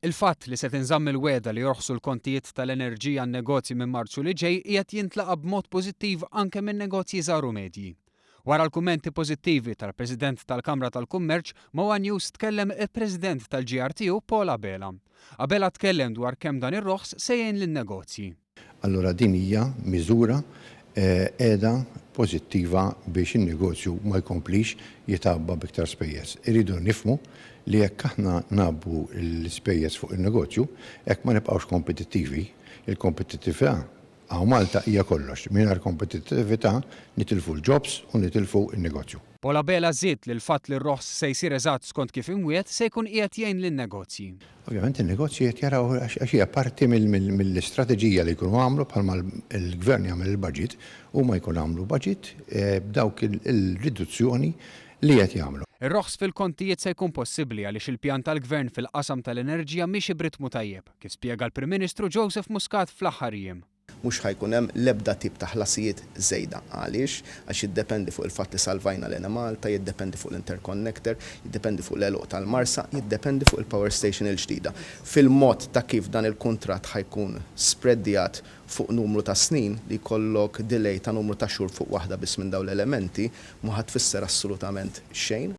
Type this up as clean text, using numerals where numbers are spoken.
Il-fatt li se tinżamm il-weda li jorħsu l-kontijiet tal-enerġija n-negozji minn Marzu li ġej qiegħed jintlaqa b'mod pożittiv anke minn negozji żgħar u medji. Wara l-kummenti pożittivi tal-President tal-Kamra tal-Kummerċ, Moa News tkellem il-President tal-GRTU Paul Abela. Abela tkellem dwar kemm dan ir-roħs se jgħin lin-negozji. Allura din hija miżura qiegħda pożittiva biex in-negozju ma jkomplix jitabba biktar spejjeż. Iridu nifhmu li jekk aħna nabbu l-ispejjeż fuq il-negozju, hekk ma nibqgħux kompetittivi. Il-kompetittività għaw Malta hija kollox. Mingħajr kompetittività nitilfu l-jobs u nitilfu n-negozju. Paul Abela żied li l-fatt li r-roħs se jsir eżatt skont kif imwiet se jkun qiegħed jgħin lin-negozji. Ovvjament in-negozji qed jaraw għax hija parti mill-istrateġija li jkunu għamlu bħalma l-Gvern jagħmel il-budget huma jkun għamlu budget b'dawk il-riduzzjoni li qed jagħmlu. Ir-roħs fil-kontijiet se jkun possibbli għaliex il-pjan tal-Gvern fil-qasam tal-enerġija mixi b'ritmu tajjeb, kif spjega l-Prim Ministru Joseph Muscat fl-aħħar jiem. Mhux ħajkun hemm l-ebda tip ta' ħlasijiet żejda għax jiddependi fuq il-fatt li salvajna l Malta, jiddependi fuq l-interconnector, jiddependi fuq l-eluq tal-Marsa, jiddependi fuq il-power station il-ġdida. Fil-mod ta' kif dan il-kuntratt ħajkun spreddjat fuq numru ta' snin li jkollok delay ta' numru ta' xhur fuq waħda biss minn dawn l-elementi ma ħadd tfisser assolutament xejn.